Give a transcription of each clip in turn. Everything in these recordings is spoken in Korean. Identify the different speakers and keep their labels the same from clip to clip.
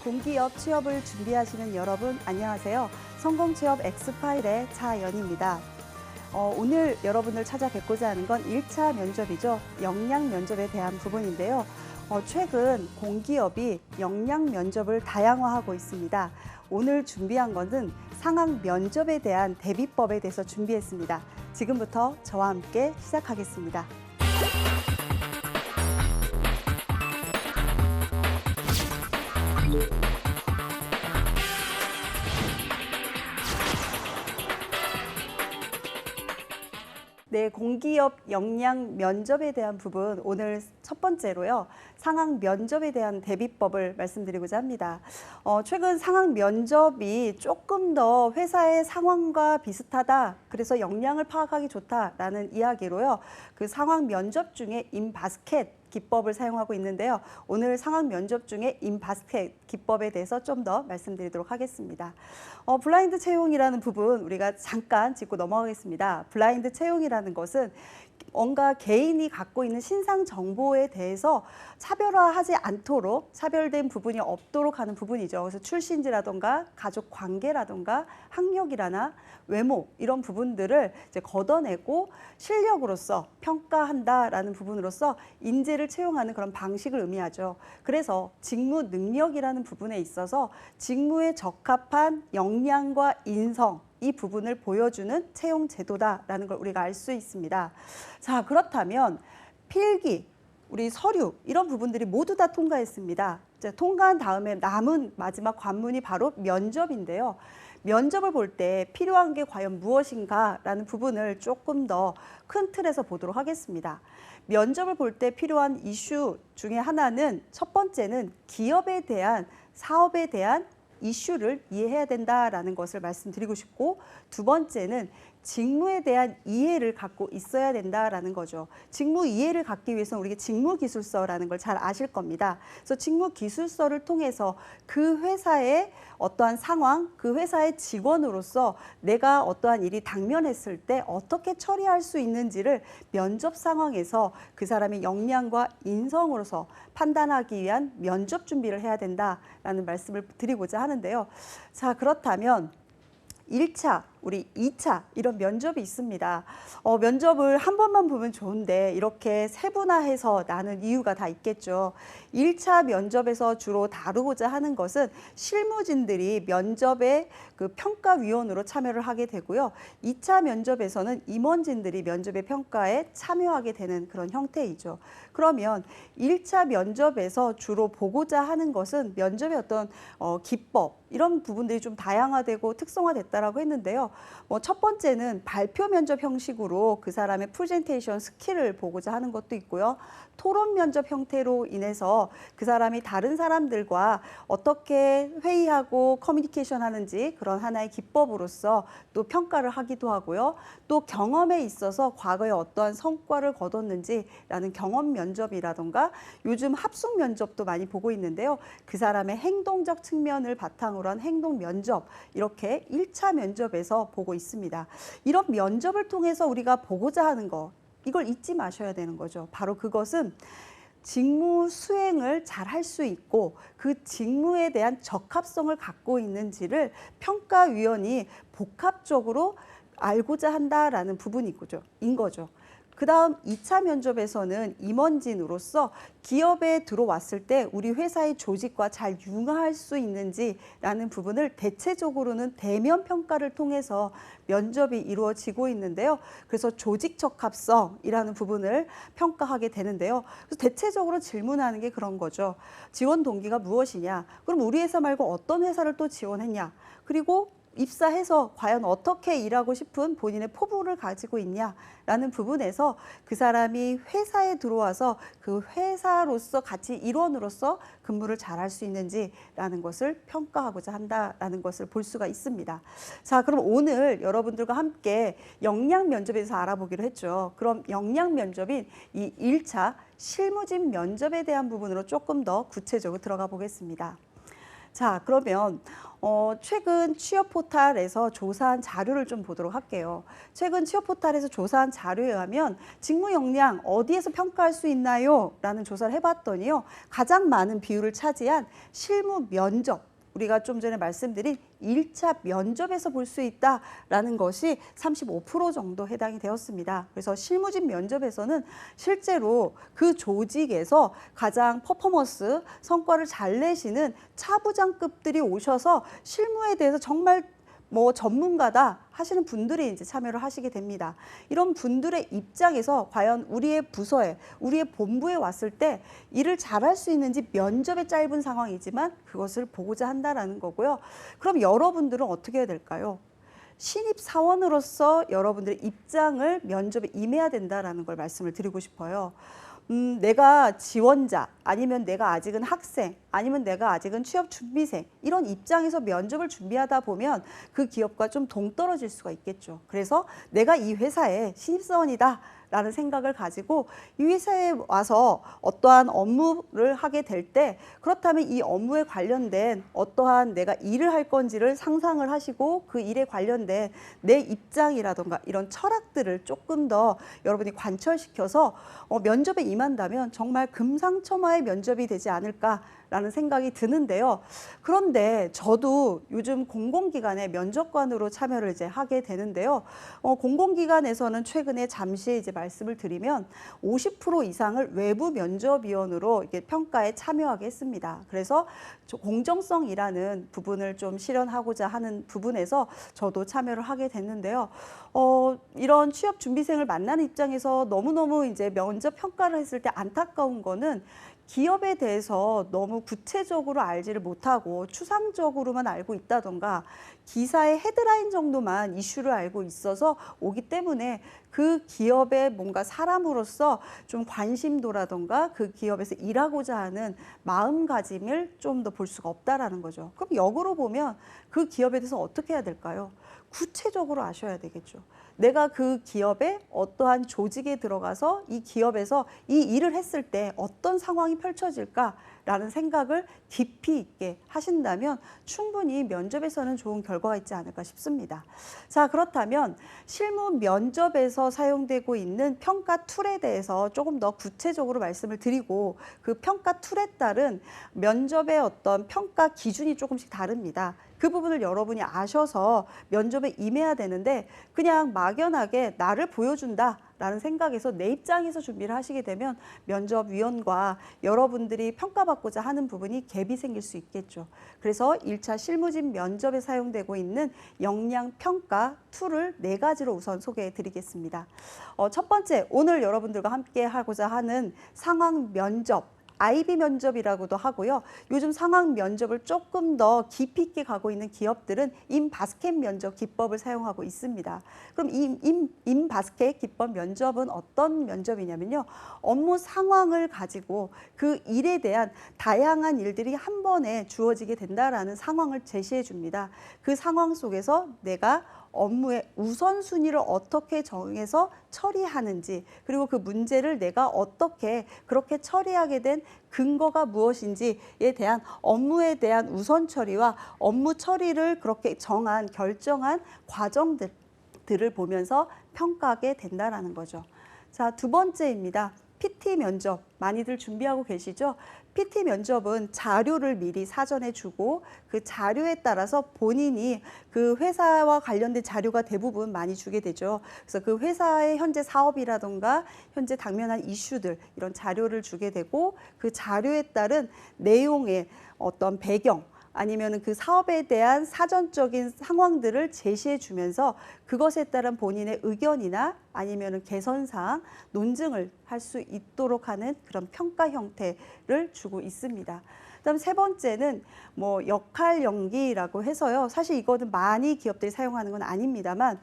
Speaker 1: 공기업 취업을 준비하시는 여러분 안녕하세요. 성공취업 X파일의 차연입니다. 오늘 여러분을 찾아뵙고자 하는 건 1차 면접이죠. 역량 면접에 대한 부분인데요. 최근 공기업이 역량 면접을 다양화하고 있습니다. 오늘 준비한 것은 상황 면접에 대한 대비법에 대해서 준비했습니다. 지금부터 저와 함께 시작하겠습니다. 네, 공기업 역량 면접에 대한 부분 오늘 첫 번째로요. 상황 면접에 대한 대비법을 말씀드리고자 합니다. 최근 상황 면접이 조금 더 회사의 상황과 비슷하다. 그래서 역량을 파악하기 좋다라는 이야기로요. 그 상황 면접 중에 인바스켓 기법을 사용하고 있는데요. 오늘 상황 면접 중에 인바스켓 기법에 대해서 좀 더 말씀드리도록 하겠습니다. 블라인드 채용이라는 부분 우리가 잠깐 짚고 넘어가겠습니다. 블라인드 채용이라는 것은 뭔가 개인이 갖고 있는 신상 정보에 대해서 차별화하지 않도록 차별된 부분이 없도록 하는 부분이죠. 그래서 출신지라던가 가족 관계라던가 학력이라나 외모 이런 부분들을 이제 걷어내고 실력으로서 평가한다라는 부분으로서 인재를 채용하는 그런 방식을 의미하죠. 그래서 직무 능력이라는 부분에 있어서 직무에 적합한 역량과 인성 이 부분을 보여주는 채용 제도다라는 걸 우리가 알 수 있습니다. 자, 그렇다면 필기, 우리 서류 이런 부분들이 모두 다 통과했습니다. 이제 통과한 다음에 남은 마지막 관문이 바로 면접인데요. 면접을 볼 때 필요한 게 과연 무엇인가라는 부분을 조금 더 큰 틀에서 보도록 하겠습니다. 면접을 볼 때 필요한 이슈 중에 하나는 첫 번째는 기업에 대한 사업에 대한 이슈를 이해해야 된다라는 것을 말씀드리고 싶고 두 번째는 직무에 대한 이해를 갖고 있어야 된다라는 거죠. 직무 이해를 갖기 위해서는 우리가 직무기술서라는 걸 잘 아실 겁니다. 그래서 직무기술서를 통해서 그 회사의 어떠한 상황, 그 회사의 직원으로서 내가 어떠한 일이 당면했을 때 어떻게 처리할 수 있는지를 면접 상황에서 그 사람의 역량과 인성으로서 판단하기 위한 면접 준비를 해야 된다라는 말씀을 드리고자 하는데요. 자, 그렇다면 1차, 우리 2차 이런 면접이 있습니다. 면접을 한 번만 보면 좋은데 이렇게 세분화해서 나눈 이유가 다 있겠죠. 1차 면접에서 주로 다루고자 하는 것은 실무진들이 면접의 그 평가위원으로 참여를 하게 되고요. 2차 면접에서는 임원진들이 면접의 평가에 참여하게 되는 그런 형태이죠. 그러면 1차 면접에서 주로 보고자 하는 것은 면접의 어떤 기법 이런 부분들이 좀 다양화되고 특성화됐다라고 했는데요. 첫 번째는 발표 면접 형식으로 그 사람의 프레젠테이션 스킬을 보고자 하는 것도 있고요. 토론 면접 형태로 인해서 그 사람이 다른 사람들과 어떻게 회의하고 커뮤니케이션 하는지 그런 하나의 기법으로서 또 평가를 하기도 하고요. 또 경험에 있어서 과거에 어떠한 성과를 거뒀는지라는 경험 면접이라던가 요즘 합숙 면접도 많이 보고 있는데요. 그 사람의 행동적 측면을 바탕으로 한 행동 면접 이렇게 1차 면접에서 보고 있습니다. 이런 면접을 통해서 우리가 보고자 하는 거 이걸 잊지 마셔야 되는 거죠. 바로 그것은 직무 수행을 잘 할 수 있고 그 직무에 대한 적합성을 갖고 있는지를 평가위원이 복합적으로 알고자 한다라는 부분인 거죠. 그 다음 2차 면접에서는 임원진으로서 기업에 들어왔을 때 우리 회사의 조직과 잘 융화할 수 있는지라는 부분을 대체적으로는 대면 평가를 통해서 면접이 이루어지고 있는데요. 그래서 조직 적합성이라는 부분을 평가하게 되는데요. 그래서 대체적으로 질문하는 게 그런 거죠. 지원 동기가 무엇이냐? 그럼 우리 회사 말고 어떤 회사를 또 지원했냐? 그리고 입사해서 과연 어떻게 일하고 싶은 본인의 포부를 가지고 있냐라는 부분에서 그 사람이 회사에 들어와서 그 회사로서 같이 일원으로서 근무를 잘할 수 있는지라는 것을 평가하고자 한다라는 것을 볼 수가 있습니다. 자, 그럼 오늘 여러분들과 함께 역량 면접에 대해서 알아보기로 했죠. 그럼 역량 면접인 이 1차 실무진 면접에 대한 부분으로 조금 더 구체적으로 들어가 보겠습니다. 자, 그러면 최근 취업 포탈에서 조사한 자료를 좀 보도록 할게요. 최근 취업 포탈에서 조사한 자료에 의하면 직무 역량 어디에서 평가할 수 있나요? 라는 조사를 해봤더니요. 가장 많은 비율을 차지한 실무 면접, 우리가 좀 전에 말씀드린 1차 면접에서 볼 수 있다라는 것이 35% 정도 해당이 되었습니다. 그래서 실무진 면접에서는 실제로 그 조직에서 가장 퍼포먼스, 성과를 잘 내시는 차부장급들이 오셔서 실무에 대해서 정말 전문가다 하시는 분들이 이제 참여를 하시게 됩니다. 이런 분들의 입장에서 과연 우리의 부서에, 우리의 본부에 왔을 때 일을 잘할 수 있는지 면접의 짧은 상황이지만 그것을 보고자 한다라는 거고요. 그럼 여러분들은 어떻게 해야 될까요? 신입 사원으로서 여러분들의 입장을 면접에 임해야 된다라는 걸 말씀을 드리고 싶어요. 내가 지원자, 아니면 내가 아직은 학생, 아니면 내가 아직은 취업 준비생, 이런 입장에서 면접을 준비하다 보면 그 기업과 좀 동떨어질 수가 있겠죠. 그래서 내가 이 회사의 신입사원이다 라는 생각을 가지고 이 회사에 와서 어떠한 업무를 하게 될 때, 그렇다면 이 업무에 관련된 어떠한 내가 일을 할 건지를 상상을 하시고 그 일에 관련된 내 입장이라던가 이런 철학들을 조금 더 여러분이 관철시켜서 면접에 임한다면 정말 금상첨화의 면접이 되지 않을까라는 생각이 드는데요. 그런데 저도 요즘 공공기관의 면접관으로 참여를 이제 하게 되는데요. 공공기관에서는 최근에 잠시 이제 말씀을 드리면 50% 이상을 외부 면접위원으로 이렇게 평가에 참여하게 했습니다. 그래서 공정성이라는 부분을 좀 실현하고자 하는 부분에서 저도 참여를 하게 됐는데요. 이런 취업 준비생을 만나는 입장에서 너무너무 이제 면접 평가를 했을 때 안타까운 거는 기업에 대해서 너무 구체적으로 알지를 못하고 추상적으로만 알고 있다던가 기사의 헤드라인 정도만 이슈를 알고 있어서 오기 때문에 그 기업의 뭔가 사람으로서 좀 관심도라던가 그 기업에서 일하고자 하는 마음가짐을 좀 더 볼 수가 없다라는 거죠. 그럼 역으로 보면 그 기업에 대해서 어떻게 해야 될까요? 구체적으로 아셔야 되겠죠. 내가 그 기업의 어떠한 조직에 들어가서 이 기업에서 이 일을 했을 때 어떤 상황이 펼쳐질까라는 생각을 깊이 있게 하신다면 충분히 면접에서는 좋은 결과가 있지 않을까 싶습니다. 자, 그렇다면 실무 면접에서 사용되고 있는 평가 툴에 대해서 조금 더 구체적으로 말씀을 드리고, 그 평가 툴에 따른 면접의 어떤 평가 기준이 조금씩 다릅니다. 그 부분을 여러분이 아셔서 면접에 임해야 되는데 그냥 막연하게 나를 보여준다라는 생각에서 내 입장에서 준비를 하시게 되면 면접위원과 여러분들이 평가받고자 하는 부분이 갭이 생길 수 있겠죠. 그래서 1차 실무진 면접에 사용되고 있는 역량평가 툴을 4가지로 우선 소개해 드리겠습니다. 첫 번째, 오늘 여러분들과 함께 하고자 하는 상황 면접, IB 면접이라고도 하고요. 요즘 상황 면접을 조금 더 깊이 있게 가고 있는 기업들은 인바스켓 면접 기법을 사용하고 있습니다. 그럼 인바스켓 기법 면접은 어떤 면접이냐면요. 업무 상황을 가지고 그 일에 대한 다양한 일들이 한 번에 주어지게 된다라는 상황을 제시해 줍니다. 그 상황 속에서 내가 업무의 우선순위를 어떻게 정해서 처리하는지, 그리고 그 문제를 내가 어떻게 그렇게 처리하게 된 근거가 무엇인지에 대한 업무에 대한 우선 처리와 업무 처리를 그렇게 결정한 과정들을 보면서 평가하게 된다는 거죠. 자, 2번째입니다. PT 면접 많이들 준비하고 계시죠? PT 면접은 자료를 미리 사전에 주고 그 자료에 따라서 본인이 그 회사와 관련된 자료가 대부분 많이 주게 되죠. 그래서 그 회사의 현재 사업이라던가 현재 당면한 이슈들, 이런 자료를 주게 되고 그 자료에 따른 내용의 어떤 배경, 아니면 그 사업에 대한 사전적인 상황들을 제시해 주면서 그것에 따른 본인의 의견이나 아니면 개선사항, 논증을 할 수 있도록 하는 그런 평가 형태를 주고 있습니다. 그다음 3번째는 역할 연기라고 해서요. 사실 이거는 많이 기업들이 사용하는 건 아닙니다만,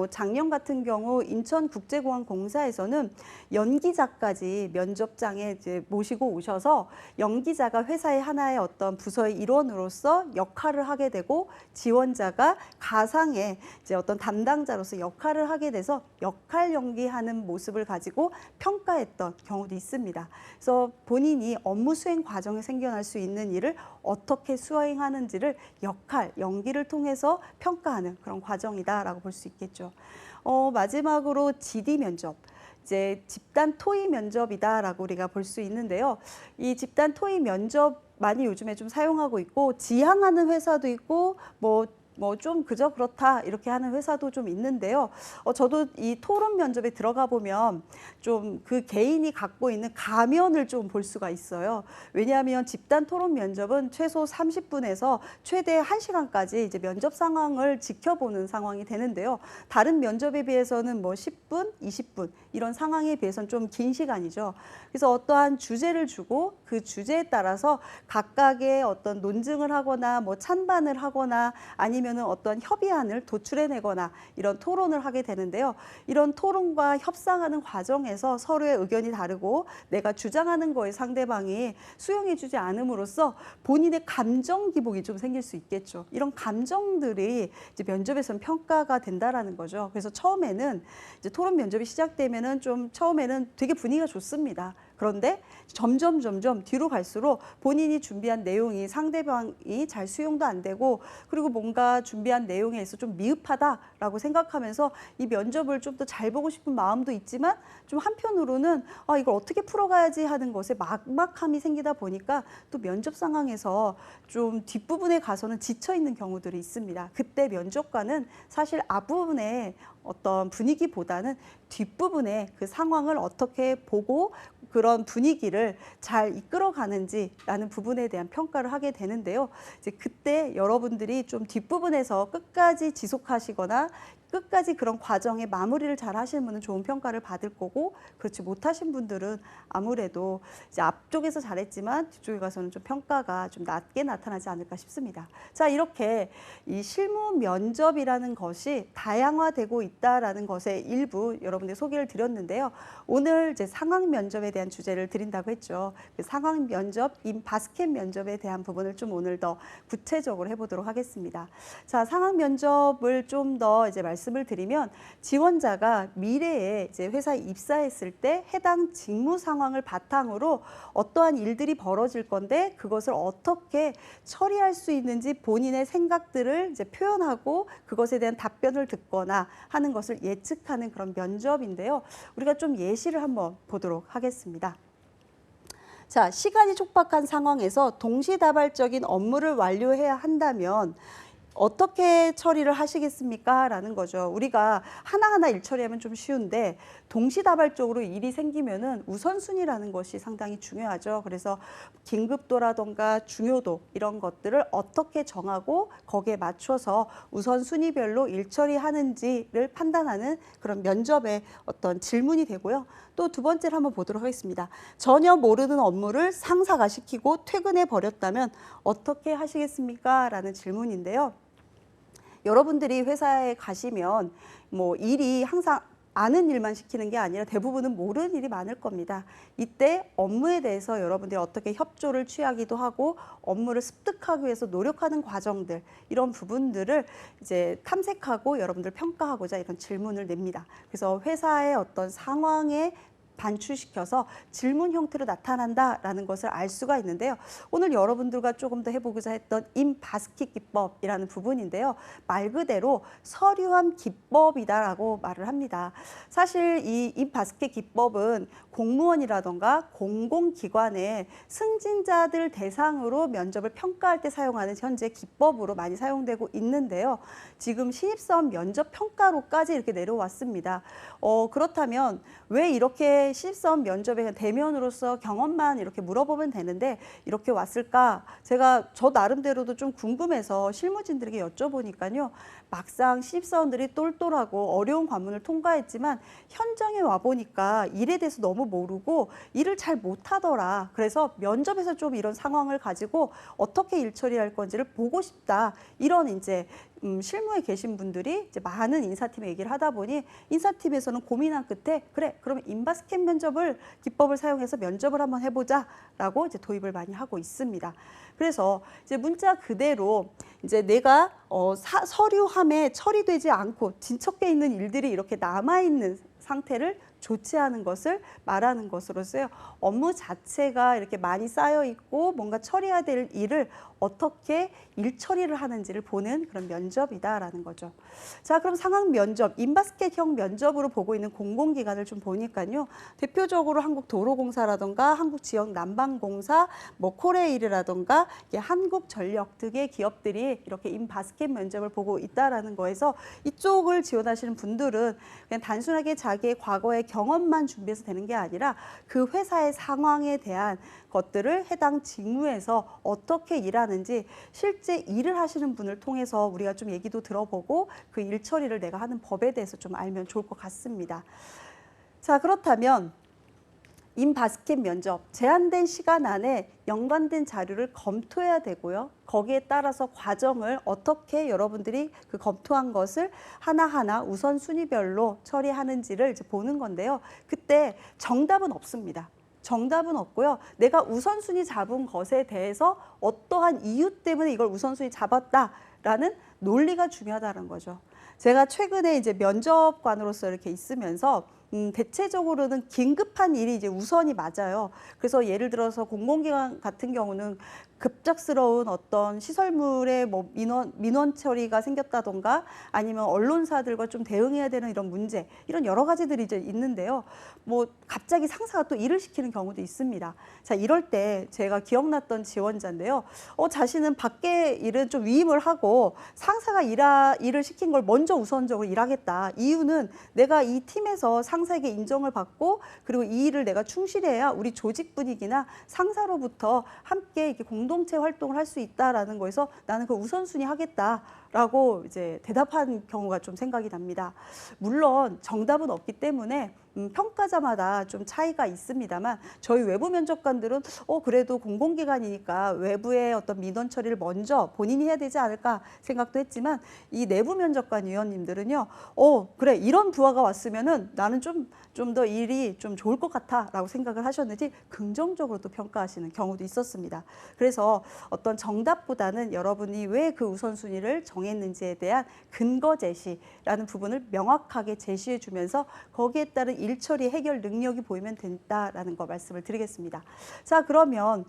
Speaker 1: 작년 같은 경우 인천국제공항공사에서는 연기자까지 면접장에 이제 모시고 오셔서 연기자가 회사의 하나의 어떤 부서의 일원으로서 역할을 하게 되고 지원자가 가상의 이제 어떤 담당자로서 역할을 하게 돼서 역할 연기하는 모습을 가지고 평가했던 경우도 있습니다. 그래서 본인이 업무 수행 과정에 생겨날 수 수 있는 일을 어떻게 수행하는지를 역할, 연기를 통해서 평가하는 그런 과정이다라고 볼 수 있겠죠. 마지막으로 GD 면접. 이제 집단 토의 면접이다라고 우리가 볼 수 있는데요. 이 집단 토의 면접 많이 요즘에 좀 사용하고 있고 지향하는 회사도 있고 뭐 좀 그저 그렇다 이렇게 하는 회사도 좀 있는데요. 저도 이 토론 면접에 들어가 보면 좀 그 개인이 갖고 있는 가면을 좀 볼 수가 있어요. 왜냐하면 집단 토론 면접은 최소 30분에서 최대 1시간까지 이제 면접 상황을 지켜보는 상황이 되는데요. 다른 면접에 비해서는 뭐 10분, 20분 이런 상황에 비해서는 좀 긴 시간이죠. 그래서 어떠한 주제를 주고 그 주제에 따라서 각각의 어떤 논증을 하거나 뭐 찬반을 하거나 아니면은 어떤 협의안을 도출해내거나 이런 토론을 하게 되는데요. 이런 토론과 협상하는 과정에서 서로의 의견이 다르고 내가 주장하는 거에 상대방이 수용해주지 않음으로써 본인의 감정 기복이 좀 생길 수 있겠죠. 이런 감정들이 이제 면접에서는 평가가 된다라는 거죠. 그래서 처음에는 이제 토론 면접이 시작되면은 좀 처음에는 되게 분위기가 좋습니다. 그런데 점점 뒤로 갈수록 본인이 준비한 내용이 상대방이 잘 수용도 안 되고 그리고 뭔가 준비한 내용에 있어 좀 미흡하다라고 생각하면서 이 면접을 좀 더 잘 보고 싶은 마음도 있지만 좀 한편으로는 이걸 어떻게 풀어가야지 하는 것에 막막함이 생기다 보니까 또 면접 상황에서 좀 뒷부분에 가서는 지쳐 있는 경우들이 있습니다. 그때 면접관은 사실 앞부분에 어떤 분위기보다는 뒷부분에 그 상황을 어떻게 보고 그런 분위기를 잘 이끌어가는지라는 부분에 대한 평가를 하게 되는데요. 이제 그때 여러분들이 좀 뒷부분에서 끝까지 지속하시거나 끝까지 그런 과정의 마무리를 잘 하시는 분은 좋은 평가를 받을 거고 그렇지 못하신 분들은 아무래도 이제 앞쪽에서 잘했지만 뒤쪽에 가서는 좀 평가가 좀 낮게 나타나지 않을까 싶습니다. 자, 이렇게 이 실무 면접이라는 것이 다양화되고 있다라는 것의 일부 여러분들 소개를 드렸는데요. 오늘 이제 상황 면접에 대한 주제를 드린다고 했죠. 그 상황 면접, 바스켓 면접에 대한 부분을 좀 오늘 더 구체적으로 해보도록 하겠습니다. 자, 상황 면접을 좀 더 이제 말씀을 드리면 지원자가 미래에 이제 회사에 입사했을 때 해당 직무 상황을 바탕으로 어떠한 일들이 벌어질 건데 그것을 어떻게 처리할 수 있는지 본인의 생각들을 이제 표현하고 그것에 대한 답변을 듣거나 하는 것을 예측하는 그런 면접인데요. 우리가 좀 예시를 한번 보도록 하겠습니다. 자, 시간이 촉박한 상황에서 동시다발적인 업무를 완료해야 한다면 어떻게 처리를 하시겠습니까? 라는 거죠. 우리가 하나하나 일 처리하면 좀 쉬운데 동시다발적으로 일이 생기면은 우선순위라는 것이 상당히 중요하죠. 그래서 긴급도라던가 중요도 이런 것들을 어떻게 정하고 거기에 맞춰서 우선순위별로 일 처리하는지를 판단하는 그런 면접의 어떤 질문이 되고요. 또 두 번째를 한번 보도록 하겠습니다. 전혀 모르는 업무를 상사가 시키고 퇴근해 버렸다면 어떻게 하시겠습니까? 라는 질문인데요. 여러분들이 회사에 가시면 뭐 일이 항상 아는 일만 시키는 게 아니라 대부분은 모르는 일이 많을 겁니다. 이때 업무에 대해서 여러분들이 어떻게 협조를 취하기도 하고 업무를 습득하기 위해서 노력하는 과정들 이런 부분들을 이제 탐색하고 여러분들 평가하고자 이런 질문을 냅니다. 그래서 회사의 어떤 상황에 반출시켜서 질문 형태로 나타난다라는 것을 알 수가 있는데요. 오늘 여러분들과 조금 더 해보고자 했던 인바스켓 기법이라는 부분인데요. 말 그대로 서류함 기법이다라고 말을 합니다. 사실 이 인바스켓 기법은 공무원이라던가 공공기관의 승진자들 대상으로 면접을 평가할 때 사용하는 현재 기법으로 많이 사용되고 있는데요. 지금 신입사원 면접 평가로까지 이렇게 내려왔습니다. 그렇다면 왜 이렇게 신입사원 면접에 대면으로서 경험만 이렇게 물어보면 되는데 이렇게 왔을까? 제가 저 나름대로도 좀 궁금해서 실무진들에게 여쭤보니까요. 막상 신입사원들이 똘똘하고 어려운 관문을 통과했지만 현장에 와보니까 일에 대해서 너무 모르고 일을 잘 못하더라. 그래서 면접에서 좀 이런 상황을 가지고 어떻게 일 처리할 건지를 보고 싶다. 이런 이제 실무에 계신 분들이 이제 많은 인사팀에 얘기를 하다 보니 인사팀에서는 고민한 끝에 그래 그러면 인바스켓 면접을 기법을 사용해서 면접을 한번 해보자라고 이제 도입을 많이 하고 있습니다. 그래서 이제 문자 그대로 이제 내가 서류함에 처리되지 않고 진척돼 있는 일들이 이렇게 남아 있는 상태를 조치하는 것을 말하는 것으로서요. 업무 자체가 이렇게 많이 쌓여 있고 뭔가 처리해야 될 일을 어떻게 일 처리를 하는지를 보는 그런 면접이다라는 거죠. 자, 그럼 상황 면접, 인바스켓형 면접으로 보고 있는 공공기관을 좀 보니까요. 대표적으로 한국도로공사라던가 한국지역난방공사, 뭐 코레일이라던가 한국전력 등의 기업들이 이렇게 인바스켓 면접을 보고 있다라는 거에서 이쪽을 지원하시는 분들은 그냥 단순하게 자기의 과거의 경험만 준비해서 되는 게 아니라 그 회사의 상황에 대한 것들을 해당 직무에서 어떻게 일하는지 실제 일을 하시는 분을 통해서 우리가 좀 얘기도 들어보고 그 일 처리를 내가 하는 법에 대해서 좀 알면 좋을 것 같습니다. 자, 그렇다면 인바스켓 면접, 제한된 시간 안에 연관된 자료를 검토해야 되고요. 거기에 따라서 과정을 어떻게 여러분들이 그 검토한 것을 하나하나 우선순위별로 처리하는지를 이제 보는 건데요. 그때 정답은 없습니다. 정답은 없고요. 내가 우선순위 잡은 것에 대해서 어떠한 이유 때문에 이걸 우선순위 잡았다라는 논리가 중요하다는 거죠. 제가 최근에 이제 면접관으로서 이렇게 있으면서 대체적으로는 긴급한 일이 이제 우선이 맞아요. 그래서 예를 들어서 공공기관 같은 경우는 급작스러운 어떤 시설물의 뭐 민원 처리가 생겼다던가 아니면 언론사들과 좀 대응해야 되는 이런 문제, 이런 여러 가지들이 이제 있는데요. 뭐 갑자기 상사가 또 일을 시키는 경우도 있습니다. 자, 이럴 때 제가 기억났던 지원자인데요. 자신은 밖에 일은 좀 위임을 하고 상사가 일을 시킨 걸 먼저 우선적으로 일하겠다. 이유는 내가 이 팀에서 상사에게 인정을 받고 그리고 이 일을 내가 충실해야 우리 조직 분위기나 상사로부터 함께 이렇게 공동체 활동을 할 수 있다라는 거에서 나는 그 우선순위 하겠다라고 이제 대답한 경우가 좀 생각이 납니다. 물론 정답은 없기 때문에 평가자마다 좀 차이가 있습니다만 저희 외부 면접관들은 그래도 공공기관이니까 외부의 어떤 민원 처리를 먼저 본인이 해야 되지 않을까 생각도 했지만 이 내부 면접관 위원님들은요. 그래 이런 부하가 왔으면은 나는 좀 더 일이 좀 좋을 것 같아라고 생각을 하셨는지 긍정적으로 또 평가하시는 경우도 있었습니다. 그래서 어떤 정답보다는 여러분이 왜 그 우선순위를 정했는지에 대한 근거 제시라는 부분을 명확하게 제시해 주면서 거기에 따른 일처리 해결 능력이 보이면 된다라는 거 말씀을 드리겠습니다. 자, 그러면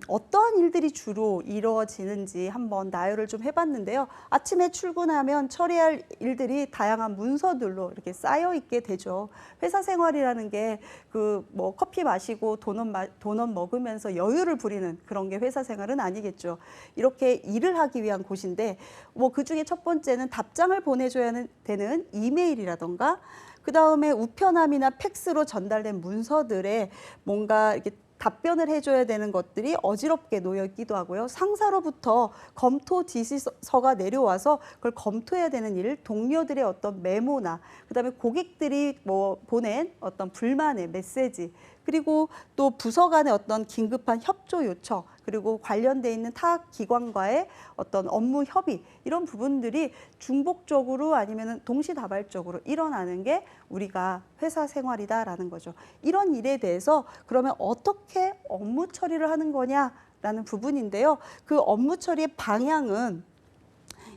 Speaker 1: 어떠한 일들이 주로 이루어지는지 한번 나열을 좀 해봤는데요. 아침에 출근하면 처리할 일들이 다양한 문서들로 이렇게 쌓여 있게 되죠. 회사 생활이라는 게 그 뭐 커피 마시고 도넛 먹으면서 여유를 부리는 그런 게 회사 생활은 아니겠죠. 이렇게 일을 하기 위한 곳인데 뭐 그중에 첫 번째는 답장을 보내줘야 되는 이메일이라던가 그다음에 우편함이나 팩스로 전달된 문서들에 뭔가 이렇게 답변을 해줘야 되는 것들이 어지럽게 놓여 있기도 하고요. 상사로부터 검토 지시서가 내려와서 그걸 검토해야 되는 일, 동료들의 어떤 메모나 그다음에 고객들이 뭐 보낸 어떤 불만의 메시지, 그리고 또 부서 간의 어떤 긴급한 협조 요청, 그리고 관련돼 있는 타 기관과의 어떤 업무 협의, 이런 부분들이 중복적으로 아니면 동시다발적으로 일어나는 게 우리가 회사 생활이다라는 거죠. 이런 일에 대해서 그러면 어떻게 업무 처리를 하는 거냐라는 부분인데요. 그 업무 처리의 방향은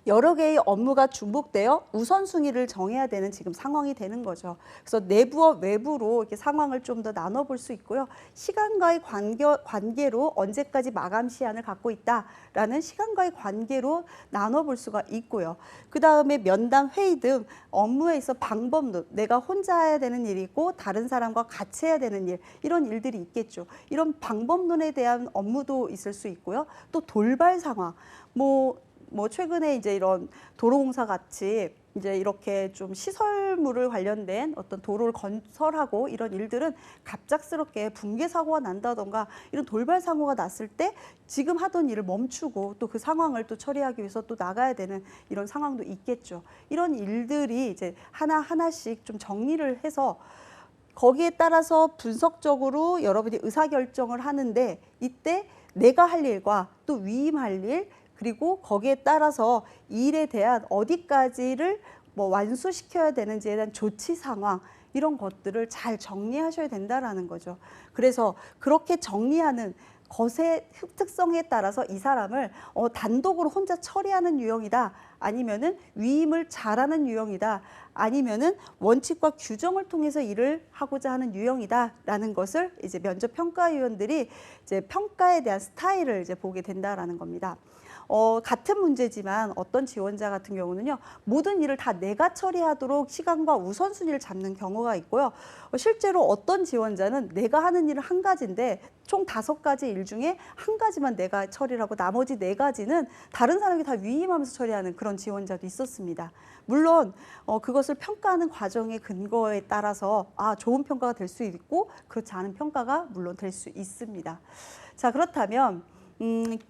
Speaker 1: 여러 개의 업무가 중복되어 우선순위를 정해야 되는 지금 상황이 되는 거죠. 그래서 내부와 외부로 이렇게 상황을 좀 더 나눠볼 수 있고요. 시간과의 관계로 언제까지 마감 시한을 갖고 있다라는 시간과의 관계로 나눠볼 수가 있고요. 그 다음에 면담, 회의 등 업무에 있어 방법론, 내가 혼자 해야 되는 일이고 다른 사람과 같이 해야 되는 일, 이런 일들이 있겠죠. 이런 방법론에 대한 업무도 있을 수 있고요. 또 돌발 상황, 뭐 최근에 이제 이런 도로공사 같이 이제 이렇게 좀 시설물을 관련된 어떤 도로를 건설하고 이런 일들은 갑작스럽게 붕괴 사고가 난다던가 이런 돌발 사고가 났을 때 지금 하던 일을 멈추고 또 그 상황을 또 처리하기 위해서 또 나가야 되는 이런 상황도 있겠죠. 이런 일들이 이제 하나하나씩 좀 정리를 해서 거기에 따라서 분석적으로 여러분이 의사결정을 하는데 이때 내가 할 일과 또 위임할 일, 그리고 거기에 따라서 일에 대한 어디까지를 뭐 완수시켜야 되는지에 대한 조치 상황, 이런 것들을 잘 정리하셔야 된다라는 거죠. 그래서 그렇게 정리하는 것의 특성에 따라서 이 사람을 단독으로 혼자 처리하는 유형이다. 아니면은 위임을 잘하는 유형이다. 아니면은 원칙과 규정을 통해서 일을 하고자 하는 유형이다라는 것을 이제 면접 평가위원들이 이제 평가에 대한 스타일을 이제 보게 된다라는 겁니다. 같은 문제지만 어떤 지원자 같은 경우는요, 모든 일을 다 내가 처리하도록 시간과 우선순위를 잡는 경우가 있고요. 실제로 어떤 지원자는 내가 하는 일은 한 가지인데 총 5가지 일 중에 한 가지만 내가 처리를 하고 나머지 4가지는 다른 사람이 다 위임하면서 처리하는 그런 지원자도 있었습니다. 물론 그것을 평가하는 과정의 근거에 따라서 좋은 평가가 될 수 있고 그렇지 않은 평가가 물론 될 수 있습니다. 자, 그렇다면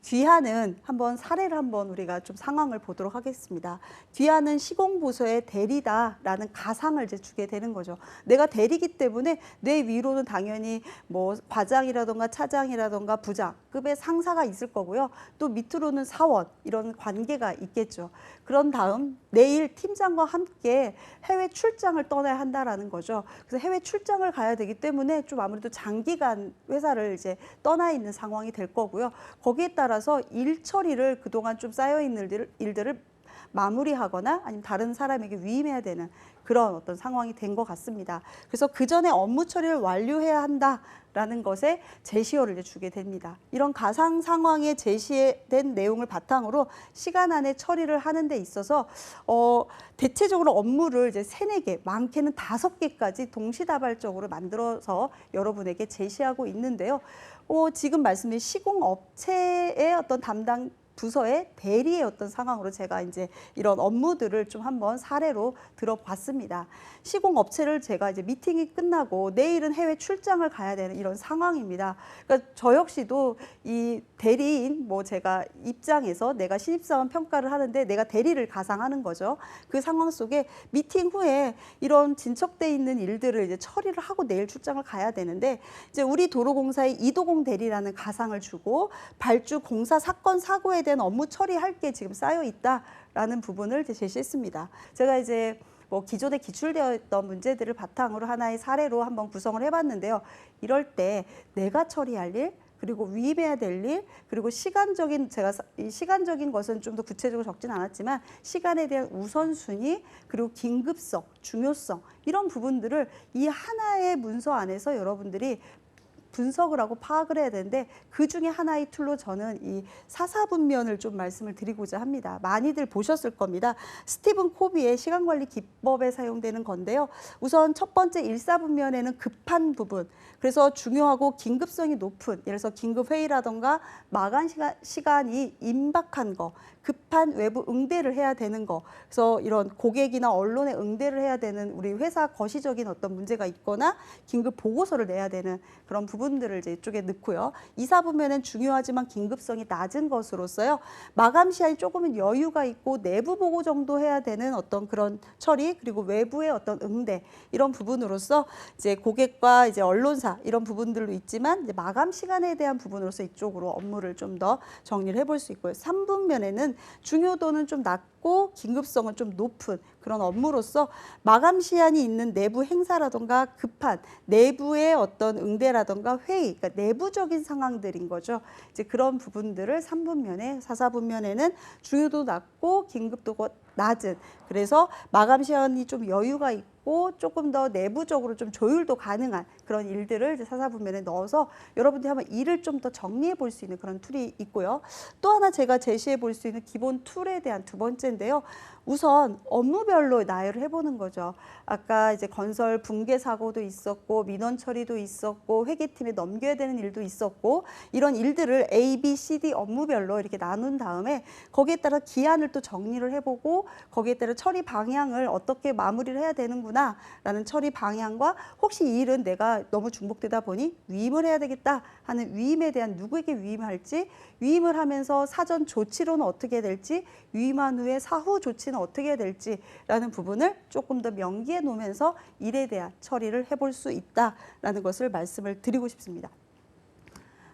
Speaker 1: 귀하는 한번 사례를 한번 우리가 좀 상황을 보도록 하겠습니다. 귀하는 시공부서의 대리다라는 가상을 이제 주게 되는 거죠. 내가 대리기 때문에 내 위로는 당연히 뭐 과장이라던가 차장이라던가 부장급의 상사가 있을 거고요. 또 밑으로는 사원 이런 관계가 있겠죠. 그런 다음 내일 팀장과 함께 해외 출장을 떠나야 한다라는 거죠. 그래서 해외 출장을 가야 되기 때문에 좀 아무래도 장기간 회사를 이제 떠나 있는 상황이 될 거고요. 거기에 따라서 일 처리를 그동안 좀 쌓여 있는 일들을 마무리하거나 아니면 다른 사람에게 위임해야 되는 그런 어떤 상황이 된 것 같습니다. 그래서 그 전에 업무 처리를 완료해야 한다라는 것에 제시어를 이제 주게 됩니다. 이런 가상 상황에 제시된 내용을 바탕으로 시간 안에 처리를 하는 데 있어서 대체적으로 업무를 이제 3-4개, 많게는 5개까지 동시다발적으로 만들어서 여러분에게 제시하고 있는데요. 지금 말씀드린 시공업체의 어떤 담당 부서의 대리의 어떤 상황으로 제가 이제 이런 업무들을 좀 한번 사례로 들어봤습니다. 시공업체를 제가 이제 미팅이 끝나고 내일은 해외 출장을 가야 되는 이런 상황입니다. 그러니까 저 역시도 이 대리인 제가 입장에서 내가 신입사원 평가를 하는데 내가 대리를 가상하는 거죠. 그 상황 속에 미팅 후에 이런 진척돼 있는 일들을 이제 처리를 하고 내일 출장을 가야 되는데 이제 우리 도로공사의 이도공 대리라는 가상을 주고 발주 공사 사건 사고에 대한 업무 처리할 게 지금 쌓여 있다라는 부분을 이제 제시했습니다. 제가 이제 기존에 기출되어 있던 문제들을 바탕으로 하나의 사례로 한번 구성을 해봤는데요. 이럴 때 내가 처리할 일, 그리고 위임해야 될 일, 그리고 제가 이 시간적인 것은 좀 더 구체적으로 적진 않았지만 시간에 대한 우선순위, 그리고 긴급성, 중요성 이런 부분들을 이 하나의 문서 안에서 여러분들이 분석을 하고 파악을 해야 되는데 그 중에 하나의 툴로 저는 이 사사분면을 좀 말씀을 드리고자 합니다. 많이들 보셨을 겁니다. 스티븐 코비의 시간관리 기법에 사용되는 건데요. 우선 첫 번째 일사분면에는 급한 부분, 그래서 중요하고 긴급성이 높은, 예를 들어서 긴급회의라던가 마감 시간이 임박한 거, 급한 외부 응대를 해야 되는 거, 그래서 이런 고객이나 언론에 응대를 해야 되는 우리 회사 거시적인 어떤 문제가 있거나 긴급 보고서를 내야 되는 그런 부분들을 이제 이쪽에 넣고요. 이사분면은 중요하지만 긴급성이 낮은 것으로서요. 마감 시한이 조금은 여유가 있고 내부 보고 정도 해야 되는 어떤 그런 처리, 그리고 외부의 어떤 응대 이런 부분으로서 이제 고객과 이제 언론사 이런 부분들도 있지만 이제 마감 시간에 대한 부분으로서 이쪽으로 업무를 좀 더 정리를 해볼 수 있고요. 3분면에는 중요도는 좀 낮고 긴급성은 좀 높은 그런 업무로서 마감 시한이 있는 내부 행사라던가 급한 내부의 어떤 응대라던가 회의, 그러니까 내부적인 상황들인 거죠. 이제 그런 부분들을 3분면에, 4사분면에는 중요도 낮고 긴급도가 낮은, 그래서 마감 시한이 좀 여유가 있고 조금 더 내부적으로 좀 조율도 가능한 그런 일들을 이제 4사분면에 넣어서 여러분들이 한번 일을 좀 더 정리해 볼 수 있는 그런 툴이 있고요. 또 하나 제가 제시해 볼 수 있는 기본 툴에 대한 2번째인데요. 우선 업무별로 나열을 해보는 거죠. 아까 이제 건설 붕괴 사고도 있었고 민원 처리도 있었고 회계팀에 넘겨야 되는 일도 있었고 이런 일들을 A, B, C, D 업무별로 이렇게 나눈 다음에 거기에 따라 기한을 또 정리를 해보고 거기에 따라 처리 방향을 어떻게 마무리를 해야 되는구나 라는 처리 방향과 혹시 이 일은 내가 너무 중복되다 보니 위임을 해야 되겠다 하는 위임에 대한 누구에게 위임할지, 위임을 하면서 사전 조치로는 어떻게 될지, 위임한 후에 사후 조치는 어떻게 해야 될지라는 부분을 조금 더 명기해 놓으면서 일에 대한 처리를 해볼 수 있다라는 것을 말씀을 드리고 싶습니다.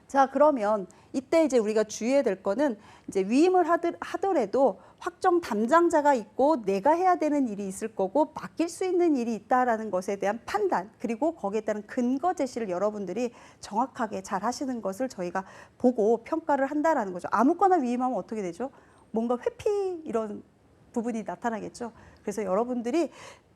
Speaker 1: 자, 그러면 이때 이제 우리가 주의해야 될 거는 이제 위임을 하더라도 확정 담당자가 있고 내가 해야 되는 일이 있을 거고 맡길 수 있는 일이 있다라는 것에 대한 판단, 그리고 거기에 따른 근거 제시를 여러분들이 정확하게 잘 하시는 것을 저희가 보고 평가를 한다라는 거죠. 아무거나 위임하면 어떻게 되죠? 뭔가 회피 이런 부분이 나타나겠죠. 그래서 여러분들이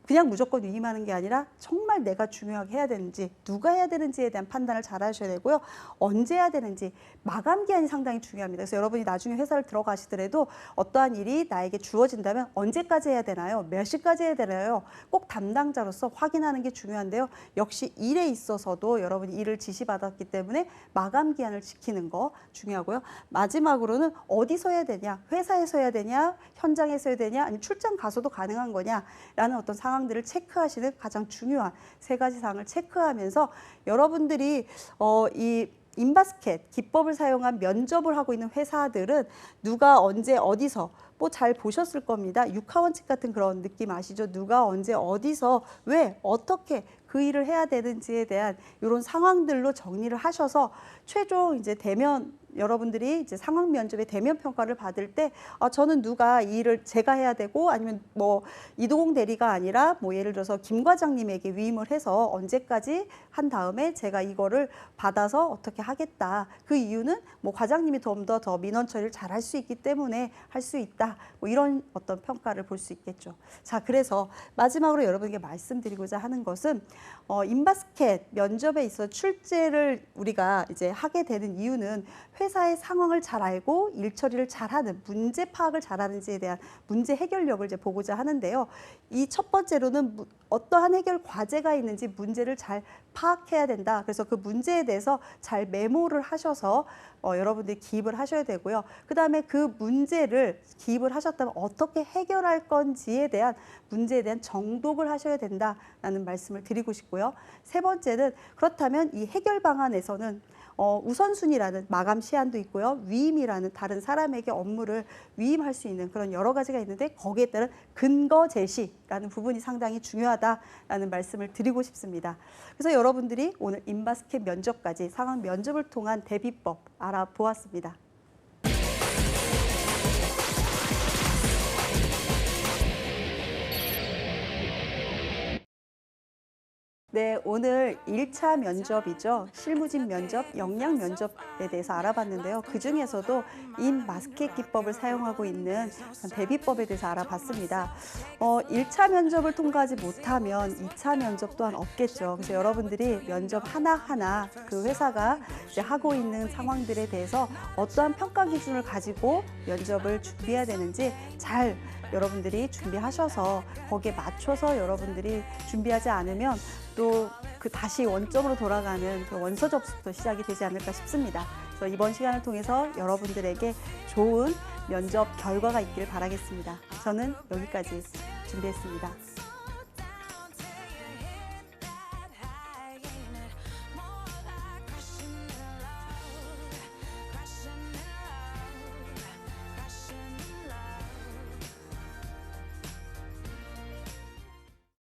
Speaker 1: 그냥 무조건 위임하는 게 아니라 정말 내가 중요하게 해야 되는지, 누가 해야 되는지에 대한 판단을 잘 하셔야 되고요. 언제 해야 되는지, 마감 기한이 상당히 중요합니다. 그래서 여러분이 나중에 회사를 들어가시더라도 어떠한 일이 나에게 주어진다면 언제까지 해야 되나요? 몇 시까지 해야 되나요? 꼭 담당자로서 확인하는 게 중요한데요. 역시 일에 있어서도 여러분이 일을 지시받았기 때문에 마감 기한을 지키는 거 중요하고요. 마지막으로는 어디서 해야 되냐, 회사에서 해야 되냐, 현장에서 해야 되냐, 아니면 출장 가서도 가능한 거냐라는 어떤 상황들을 체크하시는 가장 중요한 세 가지 사항을 체크하면서 여러분들이 이 인바스켓 기법을 사용한 면접을 하고 있는 회사들은 누가 언제 어디서 뭐 잘 보셨을 겁니다. 육하원칙 같은 그런 느낌 아시죠? 누가 언제 어디서 왜 어떻게 그 일을 해야 되는지에 대한 이런 상황들로 정리를 하셔서 최종 이제 대면 여러분들이 이제 상황 면접의 대면 평가를 받을 때 저는 누가 이 일을 제가 해야 되고 아니면 뭐 이도공 대리가 아니라 뭐 예를 들어서 김 과장님에게 위임을 해서 언제까지 한 다음에 제가 이거를 받아서 어떻게 하겠다. 그 이유는 뭐 과장님이 좀 더 민원 처리를 잘 할 수 있기 때문에 할 수 있다. 뭐 이런 어떤 평가를 볼 수 있겠죠. 자, 그래서 마지막으로 여러분에게 말씀드리고자 하는 것은 인바스켓 면접에 있어 출제를 우리가 이제 하게 되는 이유는 회사의 상황을 잘 알고 일 처리를 잘하는, 문제 파악을 잘하는지에 대한 문제 해결력을 이제 보고자 하는데요. 이 첫 번째로는 어떠한 해결 과제가 있는지 문제를 잘 파악해야 된다. 그래서 그 문제에 대해서 잘 메모를 하셔서 여러분들이 기입을 하셔야 되고요. 그다음에 그 문제를 기입을 하셨다면 어떻게 해결할 건지에 대한 문제에 대한 정독을 하셔야 된다라는 말씀을 드리고 싶고요. 세 번째는 그렇다면 이 해결 방안에서는 우선순위라는 마감 시한도 있고요. 위임이라는 다른 사람에게 업무를 위임할 수 있는 그런 여러 가지가 있는데 거기에 따른 근거 제시라는 부분이 상당히 중요하다라는 말씀을 드리고 싶습니다. 그래서 여러분들이 오늘 인바스켓 면접까지 상황 면접을 통한 대비법 알아보았습니다. 네, 오늘 1차 면접이죠. 실무진 면접, 역량 면접에 대해서 알아봤는데요. 그중에서도 인바스켓 기법을 사용하고 있는 대비법에 대해서 알아봤습니다. 1차 면접을 통과하지 못하면 2차 면접 또한 없겠죠. 그래서 여러분들이 면접 하나하나 그 회사가 이제 하고 있는 상황들에 대해서 어떠한 평가 기준을 가지고 면접을 준비해야 되는지 잘 여러분들이 준비하셔서 거기에 맞춰서 여러분들이 준비하지 않으면 또 그 다시 원점으로 돌아가는 그 원서 접수부터 시작이 되지 않을까 싶습니다. 그래서 이번 시간을 통해서 여러분들에게 좋은 면접 결과가 있기를 바라겠습니다. 저는 여기까지 준비했습니다.